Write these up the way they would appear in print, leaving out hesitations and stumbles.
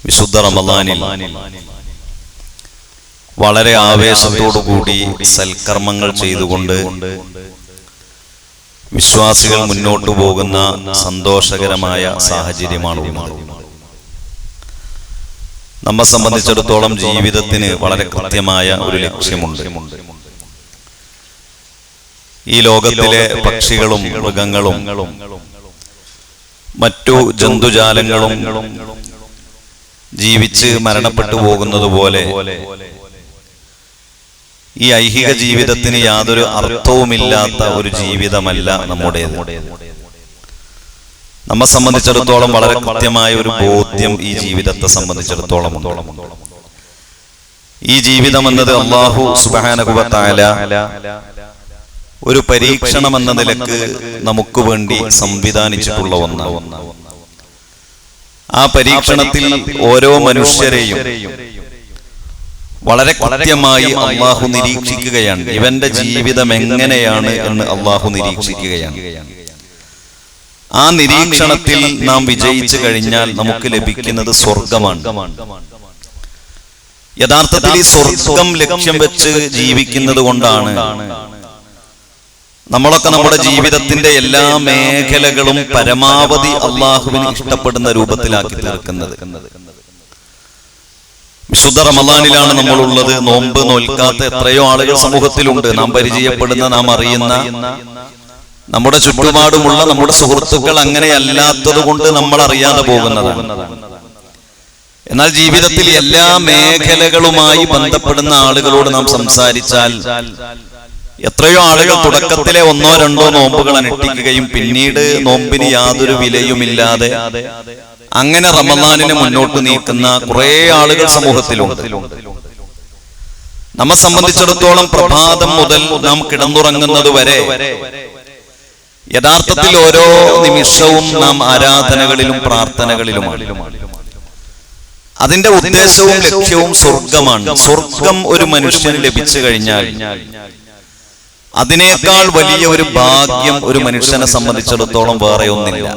വിശുദ്ധ റമളാനിൽ വളരെ ആവേശത്തോടുകൂടി സൽക്കർമ്മങ്ങൾ ചെയ്തുകൊണ്ട് വിശ്വാസികൾ മുന്നോട്ടു പോകുന്ന സന്തോഷകരമായ സാഹചര്യമാണ് ഉള്ളത്. നമ്മെ സംബന്ധിച്ചിടത്തോളം ജീവിതത്തിന് വളരെ കൃത്യമായ ഒരു ലക്ഷ്യമുണ്ട്. ഈ ലോകത്തിലെ പക്ഷികളും മൃഗങ്ങളും മറ്റു ജന്തുജാലങ്ങളും ജീവിച്ച് മരണപ്പെട്ടു പോകുന്നത് പോലെ ഈ ഐഹിക ജീവിതത്തിന് യാതൊരു അർത്ഥവുമില്ലാത്ത ഒരു ജീവിതമല്ല നമ്മുടേത്. നമ്മെ സംബന്ധിച്ചിടത്തോളം വളരെ കൃത്യമായ ഒരു ബോധ്യം ഈ ജീവിതത്തെ സംബന്ധിച്ചിടത്തോളം ഉണ്ട്. ഈ ജീവിതം എന്നത് അല്ലാഹു സുബ്ഹാനഹു വ തആല ഒരു പരീക്ഷണം എന്ന നിലക്ക് നമുക്ക് വേണ്ടി സംവിധാനിച്ചിട്ടുള്ള ഒന്നാണ്. ആ പരീക്ഷണത്തിൽ ഓരോ മനുഷ്യരെയും വളരെ കൃത്യമായി അല്ലാഹു നിരീക്ഷിക്കുകയാണ്. ഇവന്റെ ജീവിതം എങ്ങനെയാണ് എന്ന് അല്ലാഹു നിരീക്ഷിക്കുകയാണ്. ആ നിരീക്ഷണത്തിൽ നാം വിജയിച്ചു കഴിഞ്ഞാൽ നമുക്ക് ലഭിക്കുന്നത് സ്വർഗമാണ്. യഥാർത്ഥത്തിൽ ഈ സ്വർഗം ലക്ഷ്യം വെച്ച് ജീവിക്കുന്നത് കൊണ്ടാണ് നമ്മളൊക്കെ നമ്മുടെ ജീവിതത്തിന്റെ എല്ലാ മേഖലകളും പരമാവധി അള്ളാഹുവിന് ഇഷ്ടപ്പെടുന്ന രൂപത്തിലാക്കി തീർക്കുന്നത്. വിശുദ്ധ റമളാനിലാണ് നമ്മളുള്ളത്. നോമ്പ് നോൽക്കാത്ത എത്രയോ ആളുകൾ സമൂഹത്തിലുണ്ട്. നാം പരിചയപ്പെടുന്ന, നാം അറിയുന്ന, നമ്മുടെ ചുറ്റുപാടുമുള്ള നമ്മുടെ സുഹൃത്തുക്കൾ അങ്ങനെയല്ലാത്തത് കൊണ്ട് നമ്മൾ അറിയാതെ പോകുന്നതാണ്. എന്നാൽ ജീവിതത്തിൽ എല്ലാ മേഖലകളുമായി ബന്ധപ്പെടുന്ന ആളുകളോട് നാം സംസാരിച്ചാൽ എത്രയോ ആളുകൾ തുടക്കത്തിലെ 1-2 നോമ്പുകൾ അനുഷ്ഠിക്കുകയും പിന്നീട് നോമ്പിന് യാതൊരു വിലയുമില്ലാതെ അങ്ങനെ റമളാനിനെ മുന്നോട്ട് നീക്കുന്ന കുറെ ആളുകൾ സമൂഹത്തിലുണ്ട്. നമ്മെ സംബന്ധിച്ചിടത്തോളം പ്രഭാതം മുതൽ നാം കിടന്നുറങ്ങുന്നത് വരെ യഥാർത്ഥത്തിൽ ഓരോ നിമിഷവും നാം ആരാധനകളിലും പ്രാർത്ഥനകളിലുമാണ്. അതിന്റെ ഉദ്ദേശവും ലക്ഷ്യവും സ്വർഗമാണ്. സ്വർഗം ഒരു മനുഷ്യന് ലഭിച്ചു കഴിഞ്ഞാൽ അതിനേക്കാൾ വലിയ ഒരു ഭാഗ്യം ഒരു മനുഷ്യനെ സംബന്ധിച്ചിടത്തോളം വേറെ ഒന്നില്ല.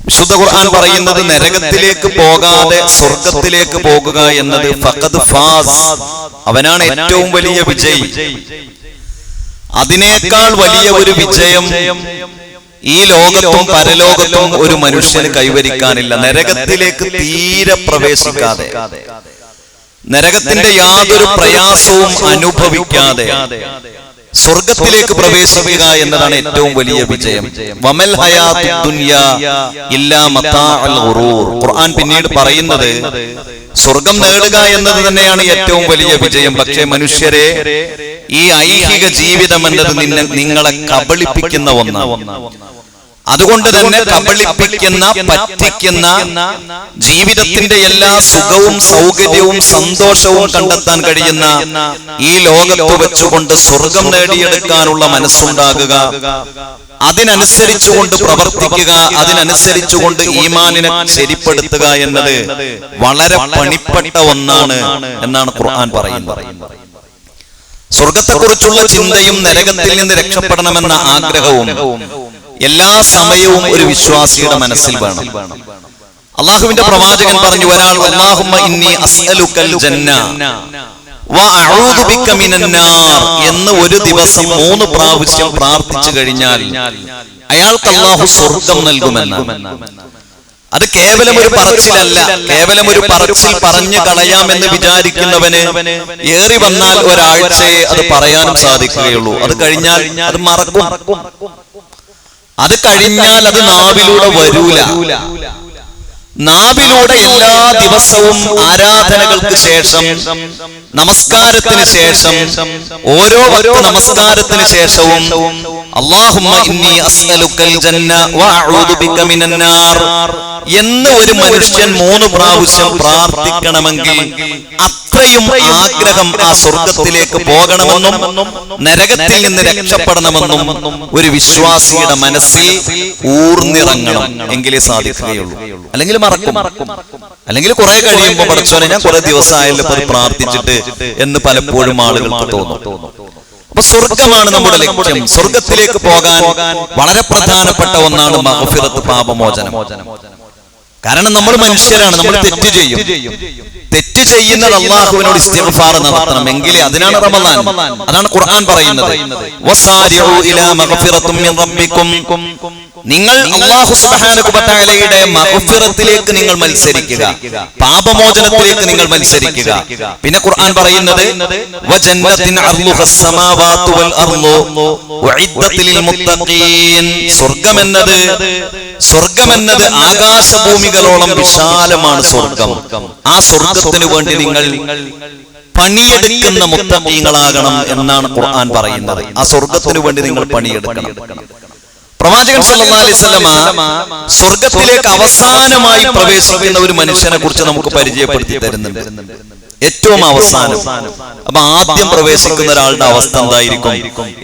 വിശുദ്ധ ഖുർആൻ പറയുന്നത് നരകത്തിലേക്ക് പോകാതെ സ്വർഗത്തിലേക്ക് പോകുക എന്നത് ഫഖദ് ഫാസ്, അവനാണ് ഏറ്റവും വലിയ വിജയി. അതിനേക്കാൾ വലിയ ഒരു വിജയം ഈ ലോകത്തും പരലോകത്തും ഒരു മനുഷ്യന് കൈവരിക്കാനില്ല. നരകത്തിലേക്ക് തീരെ പ്രവേശിക്കാതെ, നരകത്തിന്റെ യാതൊരു പ്രയാസവും അനുഭവിക്കാതെ സ്വർഗത്തിലേക്ക് പ്രവേശിക്കുക എന്നതാണ് ഏറ്റവും വലിയ വിജയം. വമൽ ഹയാത്തുദ് ദുനിയാ ഇല്ലാ മതാഉൽ ഗുറൂർ. ഖുർആൻ പിന്നീട് പറയുന്നത് സ്വർഗം നേടുക എന്നത് തന്നെയാണ് ഏറ്റവും വലിയ വിജയം. പക്ഷേ മനുഷ്യരെ, ഈ ഐഹിക ജീവിതം എന്നത് നിങ്ങളെ കബളിപ്പിക്കുന്ന ഒന്നാണ്. അതുകൊണ്ട് തന്നെ കബളിപ്പിക്കുന്ന, പറ്റിക്കുന്ന, ജീവിതത്തിന്റെ എല്ലാ സുഖവും സൗകര്യവും സന്തോഷവും കണ്ടെത്താൻ കഴിയുന്ന ഈ ലോകത്ത് വെച്ചുകൊണ്ട് സ്വർഗം നേടിയെടുക്കാനുള്ള മനസ്സുണ്ടാകുക, അതിനനുസരിച്ചുകൊണ്ട് പ്രവർത്തിക്കുക, അതിനനുസരിച്ചുകൊണ്ട് ഈമാനിനെ ശരിപ്പെടുത്തുക എന്നത് വളരെ പണിപ്പെട്ട ഒന്നാണ് എന്നാണ് ഖുർആൻ പറയുന്നത്. സ്വർഗത്തെക്കുറിച്ചുള്ള ചിന്തയും നരകത്തിൽ നിന്ന് രക്ഷപ്പെടണമെന്ന ആഗ്രഹവും എല്ലാ സമയവും ഒരു വിശ്വാസിയുടെ മനസ്സിൽ വേണം. അള്ളാഹുവിന്റെ പ്രവാചകൻ പറഞ്ഞു, ഒരാൾ അല്ലാഹുമ്മ ഇന്നി അസ്അലുക്കൽ ജന്ന വ അഊദു ബിക മിനൻ നാർ എന്ന് ഒരു ദിവസം 3 പ്രാവശ്യം പ്രാർത്ഥിച്ചു കഴിഞ്ഞാൽ അയാൾക്ക് അല്ലാഹു സ്വർഗം നൽകുമെന്നാണ്. അത് കേവലം ഒരു പറച്ചിലല്ല. കേവലം ഒരു പറച്ചിൽ പറഞ്ഞു കളയാമെന്ന് വിചാരിക്കുന്നവന് ഏറി വന്നാൽ ഒരാഴ്ചയെ അത് പറയാനും സാധിക്കുകയുള്ളൂ. അത് കഴിഞ്ഞാൽ അത് മറക്കും. അത് കഴിഞ്ഞാൽ അത് നാവിലൂടെ വരൂല. നാവിലൂടെ എല്ലാ ദിവസവും ആരാധനകൾക്ക് ശേഷം, നമസ്കാരത്തിന് ശേഷം, ഓരോ വക്ത് നമസ്കാരത്തിന് ശേഷവും അല്ലാഹുമ്മ ഇന്നി അസ്അലുക്കൽ ജന്ന വ അഊദു ബിക മിനൻ നാർ എന്ന് ഒരു മനുഷ്യൻ 3 പ്രാവശ്യം പ്രാർത്ഥിക്കണമെങ്കിൽ അത്രയും ആഗ്രഹം ആ സ്വർഗത്തിലേക്ക് പോകണമെന്നും നരകത്തിൽ നിന്ന് രക്ഷപ്പെടണമെന്നും ഒരു വിശ്വാസിയുടെ മനസ്സിൽ ഊർന്നിറങ്ങണം. എങ്കിലേ സാധിക്കുകയുള്ളൂ. അല്ലെങ്കിൽ മറക്കും. അല്ലെങ്കിൽ കുറെ കഴിയുമ്പോൾ പഠിച്ചോനെ ഞാൻ കുറെ ദിവസമായല്ലോ അത് പ്രാർത്ഥിച്ചിട്ട് എന്ന് പലപ്പോഴും ആളുകൾക്ക് തോന്നും. അപ്പൊ സ്വർഗമാണ് നമ്മുടെ ലക്ഷ്യം. സ്വർഗത്തിലേക്ക് പോകാൻ വളരെ പ്രധാനപ്പെട്ട ഒന്നാണ് മഗ്ഫിറത്ത്, പാപമോചനം. കാരണം നമ്മൾ മനുഷ്യരാണ്, നമ്മൾ തെറ്റ് ചെയ്യും. തെറ്റ് ചെയ്യുന്നത് അല്ലാഹുവിനോട് ഇസ്തിഗ്ഫാർ നടത്തണം, എങ്കിലേ അതിനാണ് റമദാൻ. അതാണ് ഖുർആൻ പറയുന്നത്, വസാരിഉ ഇലാ മഗ്ഫിറത്തും മിൻ റബ്ബിക്കും. നിങ്ങൾ അല്ലാഹു സുബ്ഹാനഹു വ തആലയുടെ മഗ്ഫിറത്തിലേക്ക് നിങ്ങൾ മത്സരിക്കുക, പാപമോചനത്തിലേക്ക് നിങ്ങൾ മത്സരിക്കുക. പിന്നെ ഖുർആൻ പറയുന്നത് വജന്നത്തിൻ അർളുഹസ് സമാവാതു വൽ അർളു ഉഇദ്ദത് ലിൽ മുത്തഖീൻ. സ്വർഗ്ഗമെന്നത് ആകാശഭൂമികളോളം വിശാലമാണ് സ്വർഗ്ഗം. ആ സ്വർഗ്ഗത്തിന് വേണ്ടി നിങ്ങൾ പണിയെടുക്കുന്ന മുത്തഖീങ്ങളാകണം എന്നാണ് ഖുർആൻ പറയുന്നത്. ആ സ്വർഗ്ഗത്തിന് വേണ്ടി നിങ്ങൾ പണിയെടുക്കണം. പ്രവാചകൻ സല്ലല്ലാഹു അലൈഹി വസല്ലമ സ്വർഗ്ഗത്തിലേക്ക് അവസാനമായി പ്രവേശിക്കുന്ന ഒരു മനുഷ്യനെ കുറിച്ച് നമുക്ക് പരിചയപ്പെടുത്തി തരുന്നുണ്ട്. ഏറ്റവും അവസാനം. അപ്പൊ ആദ്യം പ്രവേശിക്കുന്ന ഒരാളുടെ അവസ്ഥ എന്തായിരിക്കും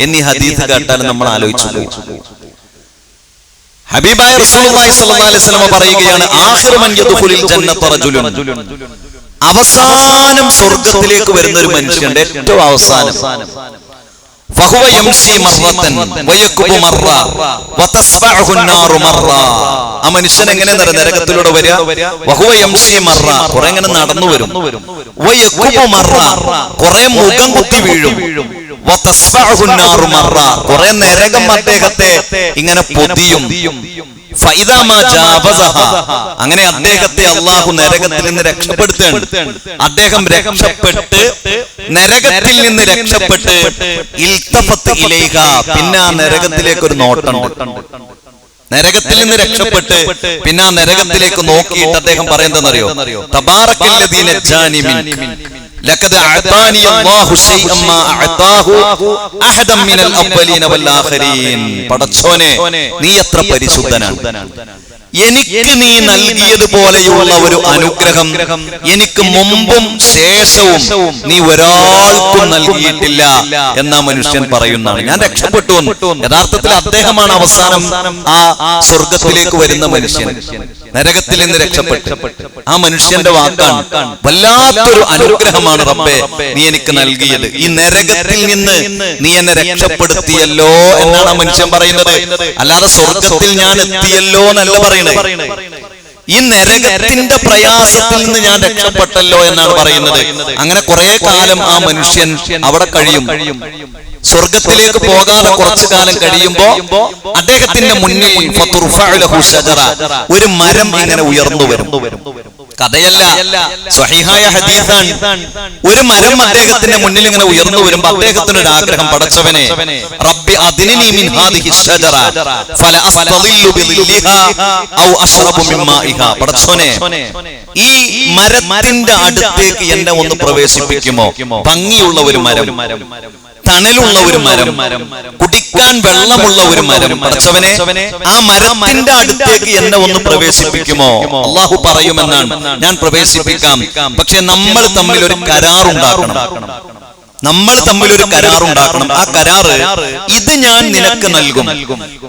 എന്നീ ഹദീസ് കേട്ടാൽ നമ്മൾ ആലോചിച്ചു പോകും. ഹബീബായ റസൂലുള്ളാഹി സ്വല്ലല്ലാഹു അലൈഹി വസല്ലമ പറയുകയാണ്, ആഖിറു മൻ യദ്ഖുലുൽ ജന്നത റജുലുൻ. അവസാനം സ്വർഗ്ഗത്തിലേക്ക് വരുന്ന ഒരു മനുഷ്യന്റെ ഏറ്റവും അവസാനം ഫഹുവ യംശി മർറതൻ വയകുബു മർറ വതസ്ബഉഹു النار മർറ. ആ മനുഷ്യൻ എങ്ങനെ നരകത്തിലൂടെ വരിക? വഹുവ യംശി മർറ, കുറെ ഇങ്ങനെ നടന്നു വരും. വയകുബു മർറ, കുറെ മുഖം കുത്തി വീഴും. വതസ്ബഉഹു النار മർറ, കുറെ നരകം അദ്ദേഹത്തെ ഇങ്ങനെ പൊതിയും. ഫഇദാ മാ ജാവസഹ, അങ്ങനെ അദ്ദേഹത്തെ അല്ലാഹു നരകത്തിൽ നിന്ന് രക്ഷപ്പെടുത്തുകയാണ്. അദ്ദേഹം രക്ഷപ്പെട്ട് നരകത്തിൽ നിന്ന് രക്ഷപ്പെട്ട് ഇൽതഫത്ത് ഇലൈഹ, പിന്നെ ആ നരകത്തിലേക്ക് ഒരു നോട്ടമുണ്ട്. നരകത്തിൽ നിന്ന് രക്ഷപ്പെട്ട് പിന്നെ ആ നരകത്തിലേക്ക് നോക്കിയിട്ട് അദ്ദേഹം പറയുന്നതെന്നറിയോ? തബാറക്കല്ലദീ നജ്ജാനി മിൻക ലഖദ് അഅതാനി അല്ലാഹു ശൈഅൻ മാ അഅതാഹു അഹദൻ മിനൽ അവ്വലീന വൽ ആഖിരീൻ. പടച്ചോനെ, നീ എത്ര പരിശുദ്ധനാണ്. എനിക്ക് നീ നൽകിയതുപോലെയുള്ള ഒരു അനുഗ്രഹം എനിക്ക് മുമ്പും ശേഷവും നീ ഒരാൾക്കും നൽകിയിട്ടില്ല എന്നാ മനുഷ്യൻ പറയുന്നതാണ്. ഞാൻ രക്ഷപ്പെട്ടു. യഥാർത്ഥത്തിൽ അദ്ദേഹമാണ് അവസാനം ആ സ്വർഗത്തിലേക്ക് വരുന്ന മനുഷ്യൻ, നരകത്തിൽ നിന്ന് രക്ഷപ്പെട്ടു. ആ മനുഷ്യന്റെ വാക്കാണ്, വല്ലാത്തൊരു അനുഗ്രഹമാണ് റബ്ബേ നീ എനിക്ക് നൽകിയത്. ഈ നരകത്തിൽ നിന്ന് നീ എന്നെ രക്ഷപ്പെടുത്തിയല്ലോ എന്നാണ് ആ മനുഷ്യൻ പറയുന്നത്. അല്ലാതെ സ്വർഗത്തിൽ ഞാൻ എത്തിയല്ലോ എന്നല്ല പറയുന്നത്. ഈ നരകത്തിന്റെ പ്രയാസത്തിൽ നിന്ന് ഞാൻ രക്ഷപ്പെട്ടല്ലോ എന്നാണ് പറയുന്നത്. അങ്ങനെ കുറെ കാലം ആ മനുഷ്യൻ അവിടെ കഴിയും. സ്വർഗത്തിലേക്ക് പോകാതെ കുറച്ചു കാലം കഴിയുമ്പോ അദ്ദേഹത്തിന്റെ മുന്നിൽ ഒരു മരം ഇങ്ങനെ ഉയർന്നു വരും. കഥയല്ല, സ്വഹീഹായ ഹദീസാണ്. ഒരു മരം അദ്ദേഹത്തിന്റെ മുന്നിൽ ഇങ്ങനെ ഉയർന്നു വരുമ്പോ അദ്ദേഹത്തിന് ഒരു ആഗ്രഹം, പടച്ചവനെ റബ്ബി അദ്നിനി മിൻ ഹാദിഹി ശജറ ഫല അസ്തളില്ലു ബിളില്ലിഹാ ഔ അശ്റബു മിൻ മാഇഹാ. പടച്ചവനെ, ഈ മരത്തിന്റെ അടുത്തേക്ക് എന്നെ ഒന്ന് പ്രവേശിപ്പിക്കുമോ? ഭംഗിയുള്ള ഒരു മരം, തണലുള്ള ഒരു മരം, കുടിക്കാൻ വെള്ളമുള്ള ഒരു മരം. പടച്ചവനെ, ആ മരത്തിന്റെ അടുത്തേക്ക് എന്നെ ഒന്ന് പ്രവേശിപ്പിക്കുമോ? അല്ലാഹു പറയുമെന്നാണ്, ഞാൻ പ്രവേശിപ്പിക്കാം. പക്ഷെ നമ്മൾ തമ്മിൽ ഒരു കരാറുണ്ടാക്കണം. ആ കരാറ്, ഇത് ഞാൻ നിനക്ക് നൽകും.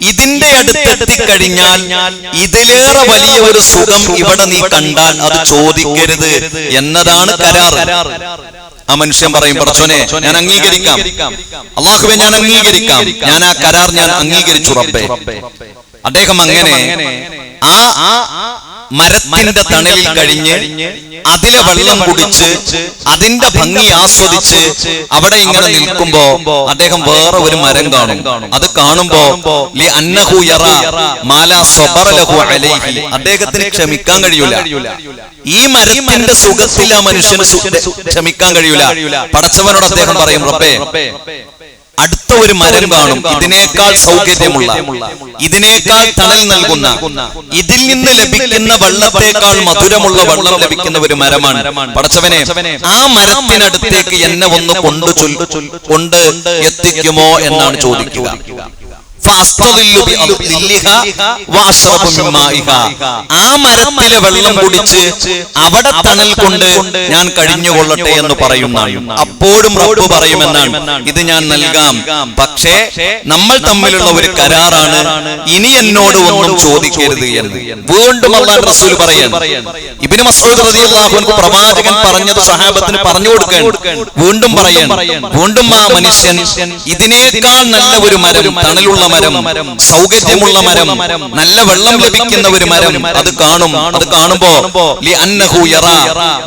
ഇതിന്റെ അടുത്തെത്തിക്കഴിഞ്ഞാൽ ഇതിലേറെ വലിയ ഒരു സുഖം ഇവിടെ നീ കണ്ടാൽ അത് ചോദിക്കരുത് എന്നതാണ് കരാറ്. ആ മനുഷ്യൻ പറയും, പടച്ചോനെ ഞാൻ അംഗീകരിക്കാം, അല്ലാഹുവേ ഞാൻ അംഗീകരിക്കാം, ഞാൻ ആ കരാർ ഞാൻ അംഗീകരിച്ചു റബ്ബേ. അദ്ദേഹം അങ്ങനെ ആ മരത്തിന്റെ തണലിൽ കഴിഞ്ഞ് അതിലെ വെള്ളം കുടിച്ച് അതിന്റെ ഭംഗി ആസ്വദിച്ച് അവിടെ ഇങ്ങനെ നിൽക്കുമ്പോ അദ്ദേഹം വേറെ ഒരു മരം കാണും. അത് കാണുമ്പോ അദ്ദേഹത്തിന് ക്ഷമിക്കാൻ കഴിയൂല. ഈ മരത്തിന്റെ സുഖത്തിൽ ആ മനുഷ്യന് ക്ഷമിക്കാൻ കഴിയൂല. പടച്ചവനോട് അദ്ദേഹം പറയും, റബ്ബേ അടുത്ത ഒരു മരം കാണും, ഇതിനേക്കാൾ സൗകര്യമുള്ള, ഇതിനേക്കാൾ തണൽ നൽകുന്ന, ഇതിൽ നിന്ന് ലഭിക്കുന്ന വെള്ളത്തേക്കാൾ മധുരമുള്ള വെള്ളം ലഭിക്കുന്ന ഒരു മരമാണ്. പടച്ചവനെ, ആ മരത്തിനടുത്തേക്ക് എന്നെ ഒന്ന് കൊണ്ട് എത്തിക്കുമോ എന്നാണ് ചോദിക്കുക. ആ മരത്തിലെ വെള്ളം കുടിച്ച് അവിടെ തണൽ കൊണ്ട് ഞാൻ കഴിഞ്ഞുകൊള്ളട്ടെ എന്ന് പറയുന്നതാണ്. അപ്പോഴും റബ്ബ് പറയുമെന്നാണ്, ഇത് ഞാൻ നൽകാം, പക്ഷേ നമ്മൾ തമ്മിലുള്ള ഒരു കരാറാണ്, ഇനി എന്നോട് ഒന്നും ചോദിക്കരുത് എന്ന്. വീണ്ടും അല്ലാഹുവിന്റെ റസൂൽ പറയാണ്, ഇബ്നു മസ്ഊദ് റളിയല്ലാഹു അൻഹു പ്രവാചകൻ പറഞ്ഞത് സ്വഹാബത്തിന് പറഞ്ഞു കൊടുക്കുകയാണ്. വീണ്ടും പറയാണ്, വീണ്ടും ആ മനുഷ്യൻ ഇതിനേക്കാൾ നല്ല ഒരു മരം, തണലുള്ള മരം, സൗകര്യമുള്ള മരം, നല്ല വെള്ളം ലഭിക്കുന്ന ഒരു മരം അത് കാണുമ്പോ ലിഅന്നഹു യറാ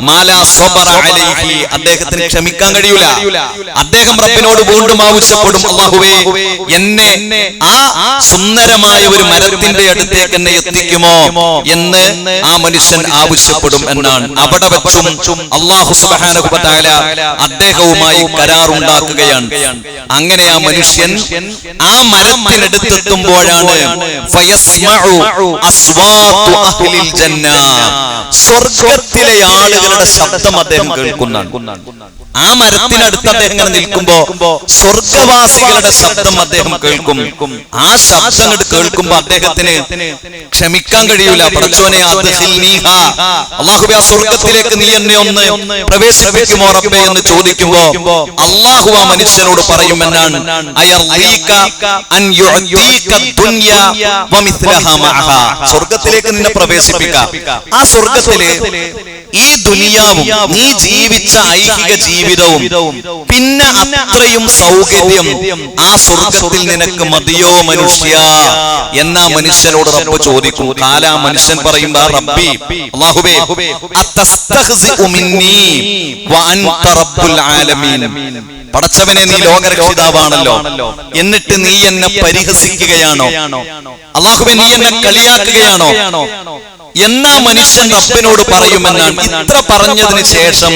മാ ലാ സബറ അലൈഹി, അദ്ദേഹത്തിന് ക്ഷമിക്കാൻ കഴിയൂല. അദ്ദേഹം റബ്ബിനോട് വീണ്ടും ആവശ്യപ്പെടും, അല്ലാഹുവേ എന്നെ ആ സുന്ദരമായ ഒരു മരത്തിന്റെ അടുത്തേക്ക് എന്നെ എത്തിക്കുമോ എന്ന് ആ മനുഷ്യൻ ആവശ്യപ്പെടും എന്നാണ്. അവിടെ വെച്ചും അല്ലാഹു സുബ്ഹാനഹു വ തആല അദ്ദേഹവുമായി കരാറുണ്ടാക്കുകയാണ്. അങ്ങനെ ആ മനുഷ്യൻ ആ മരത്തിനടുത്തെത്തുമ്പോഴാണ് ഫയസ്മഉ അസ്വാതു അഹ്ലിൽ ജന്ന, സ്വർഗ്ഗത്തിലെ ആളുകളുടെ ശബ്ദം അദ്ദേഹം കേൾക്കുന്നതാണ്. ആ മരത്തിനടുത്ത് അദ്ദേഹം ഇങ്ങനെ നിൽക്കുമ്പോ സ്വർഗവാസികളുടെ ശബ്ദം അദ്ദേഹം കേൾക്കും. ആ ശബ്ദം കേൾക്കുമ്പോ അദ്ദേഹത്തിന് ക്ഷമിക്കാൻ കഴിയൂല. പടച്ചോനെ അദ്ഖിൽനീഹാ, അല്ലാഹുവേ ആ സ്വർഗ്ഗത്തിലേക്ക് നീ എന്നെ ഒന്ന് പ്രവേശിപ്പിക്കുമോ റബ്ബേ എന്ന് ചോദിക്കുമ്പോ അല്ലാഹു ആ മനുഷ്യനോട് പറയുമെന്നാണ്, അയർലീക അൻ യുഅതീക ദുനിയ വമിസ്ലഹാ മഅഹാ, സ്വർഗ്ഗത്തിലേക്ക് നിന്നെ പ്രവേശിപ്പിക്കാം. ആ സ്വർഗ്ഗത്തിലെ ഈ ദുനിയാവും നീ ജീവിച്ച ഐഹിക ജീവിതവും പിന്നെ അത്രയും സൗകര്യം ആ സ്വർഗത്തിൽ നിനക്ക് മതിയോ മനുഷ്യ എന്നാ മനുഷ്യനോട് റബ്ബ് ചോദിക്കും. കാലാ മനുഷ്യൻ പറയും, റബ്ബി അല്ലാഹുവേ അത്തസ്തഖ്സിഉ മിന്നീ വഅൻത റബ്ബുൽ ആലമീൻ, പടച്ചവനെ നീ ലോകരക്ഷിതാവാണല്ലോ, എന്നിട്ട് നീ എന്നെ പരിഹസിക്കുകയാണോ? അല്ലാഹുവേ നീ എന്നെ കളിയാക്കുകയാണോ എന്നാ മനുഷ്യൻ റബ്ബിനോട് പറയുമെന്നാണ്. ഇത്ര പറഞ്ഞതിന് ശേഷം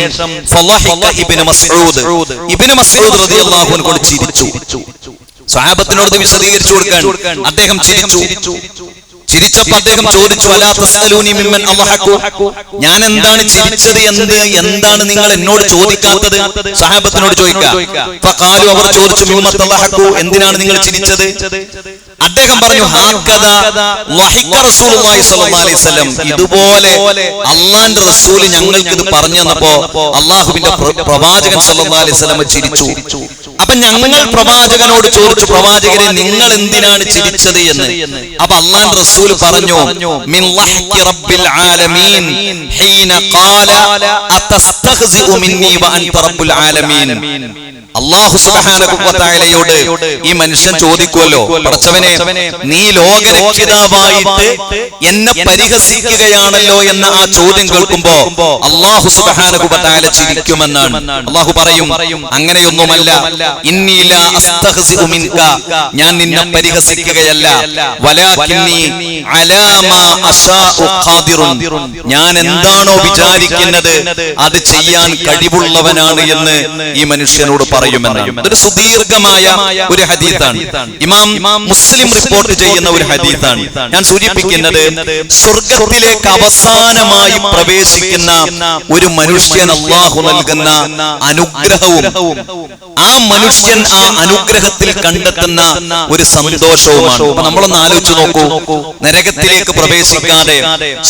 ഇബ്നു മസ്ഊദ് റളിയല്ലാഹു അൻഹു ചിരിച്ചു. സ്വഹാബത്തിനോട് വിശദീകരിച്ചു കൊടുക്കാൻ അദ്ദേഹം ചിരിച്ചു. ചിരിച്ചപ്പോൾ അദ്ദേഹം ചോദിച്ചു, അലാ തസ്അലൂനി മിമ്മൻ അദ്ഹഖു, ഞാൻ എന്താണ് ചിരിച്ചത് എന്താണ് നിങ്ങൾ എന്നോട് ചോദിക്കാത്തത്? സ്വഹാബത്തിനോട് ചോദിക്കാം. ഫഖാലു, അവർ ചോദിച്ചു, മിമ്മൻ അദ്ഹഖു, എന്തിനാണ് നിങ്ങൾ ചിരിച്ചത്? അദ്ദേഹം പറഞ്ഞു, ഹാക്കദാ വഹിക റസൂലുള്ളാഹി സ്വല്ലല്ലാഹു അലൈഹി വസല്ലം, ഇതുപോലെ അല്ലാഹുവിന്റെ റസൂൽ ഞങ്ങൾക്ക് ഇത് പറഞ്ഞു തന്നപ്പോ അല്ലാഹുവിന്റെ പ്രവാചകൻ സ്വല്ലല്ലാഹു അലൈഹി വസല്ലം ചിരിച്ചു. അപ്പൊ ഞങ്ങൾ പ്രവാചകനോട് ചോദിച്ചു, പ്രവാചകരെ നിങ്ങൾ എന്തിനാണ് ചിരിച്ചത് എന്ന്. അപ്പൊ അല്ലാഹുവിന്റെ റസൂൽ പറഞ്ഞു, മിൻ ലഹ്കി റബ്ബിൽ ആലമീൻ ഹീന ഖാല അതസ്തഖ്സിഉ മിന്നി വഅൻത റബ്ബുൽ ആലമീൻ. അല്ലാഹു സുബ്ഹാനഹു വ തആലയോട് ഈ മനുഷ്യൻ ചോദിക്കുമല്ലോ, പടച്ചവനെ നീ ലോകരക്ഷിതാവായിട്ട് എന്നെ പരിഹസിക്കുകയാണല്ലോ എന്ന ആ ചോദ്യം കേൾക്കുമ്പോ അല്ലാഹു സുബ്ഹാനഹു വ തആല ചിരിക്കുമെന്നാണ്. അല്ലാഹു പറയും, അങ്ങനെയൊന്നുമല്ല, ഇന്നി ലാ അസ്തഖ്സിഉ മിൻക, ഞാൻ നിന്നെ പരിഹസിക്കുകയല്ല, വലാകിന്നി അലാ മാ അശാഉ ഖാദിറുൻ, ഞാൻ എന്താണോ വിചാരിക്കുന്നത് അത് ചെയ്യാൻ കഴിവുള്ളവനാണ് എന്ന് ഈ മനുഷ്യനോട് പറയുമെന്നാണ്. ഇതൊരു സുദീർഘമായ ഒരു ഹദീസാണ്. ഇമാം മുസ്ലിം റിപ്പോർട്ട് ചെയ്യുന്ന ഒരു ഹദീസാണ്. ഞാൻ സൂചിപ്പിക്കുന്നത്, സ്വർഗ്ഗത്തിലേക്ക് അവസാനമായി പ്രവേശിക്കുന്ന ഒരു മനുഷ്യൻ അല്ലാഹു നൽകുന്ന അനുഗ്രഹവും ആ മനുഷ്യൻ ആ അനുഗ്രഹത്തിൽ കണ്ടെത്തുന്ന ഒരു സന്തോഷവുമാണ്. അപ്പൊ നമ്മളൊന്ന് ആലോചിച്ച് നോക്കൂ, നരകത്തിലേക്ക് പ്രവേശിക്കാതെ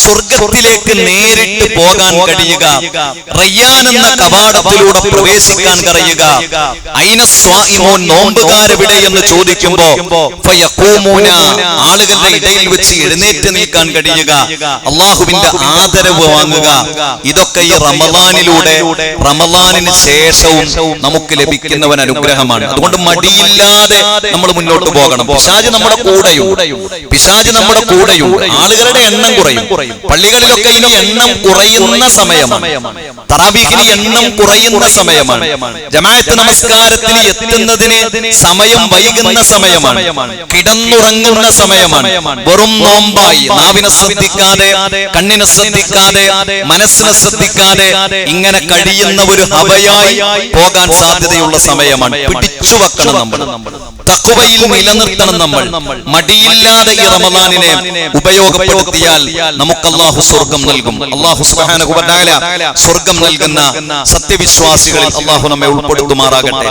സ്വർഗ്ഗത്തിലേക്ക് നേരിട്ട് പോകാൻ കഴിയുക, റയ്യാൻ എന്ന കവാടത്തിലൂടെ പ്രവേശിക്കാൻ കഴിയുക, ഐന സ്വാഇമൂൻ, നോമ്പുകാരെവിടെ എന്ന് ചോദിക്കുമ്പോ ഫയഖൂമൂന, ആളുകളുടെ ഇടയിൽ വെച്ച് എഴുന്നേറ്റ് നിൽക്കാൻ കഴിയുക, അല്ലാഹുവിന്റെ ആദരവ് വാങ്ങുക, ഇതൊക്കെ ഈ റമളാനിലൂടെ റമളാനിന് ശേഷവും നമുക്ക് ലഭിക്കുന്നവൻ അനുഗ്രഹമാണ്. അതുകൊണ്ട് മടിയില്ലാതെ നമ്മൾ മുന്നോട്ട് പോകണം. പിശാച് നമ്മുടെ കൂടെയും ആളുകളുടെ എണ്ണം കുറയും. പള്ളികളിലൊക്കെ ഇനി എണ്ണം കുറയുന്ന സമയമാണ്, തറാവീഹിന് എണ്ണം കുറയുന്ന സമയമാണ്, ജമാഅത്ത് നമസ്കാരത്തിന് എത്തുന്നതിന് സമയം വൈകുന്ന സമയമാണ്, കിടന്നുറങ്ങുന്ന സമയമാണ്, വെറും നോമ്പായി നാവിനെ ശ്രദ്ധിക്കാതെ, കണ്ണിനെ ശ്രദ്ധിക്കാതെ, മനസ്സിനെ ശ്രദ്ധിക്കാതെ ഇങ്ങനെ കഴിയുന്ന ഒരു ഹവയായി പോകാൻ സാധ്യതയുള്ള സമയമാണ്. പിടിച്ചു വെക്കണം നമ്മൾ, തഖ്വയിൽ നിലനിർത്തണം നമ്മൾ. മടിയില്ലാതെ ഈ റമളാനിനെ ഉപയോഗപ്പെടുത്തിയാൽ നമുക്ക് അല്ലാഹു സ്വർഗ്ഗം നൽകും. അല്ലാഹു സുബ്ഹാനഹു വ തആല സ്വർഗ്ഗം നൽകുന്ന സത്യവിശ്വാസികളിൽ അല്ലാഹു നമ്മെ ഉൾപ്പെടുത്തുമാറാകട്ടെ.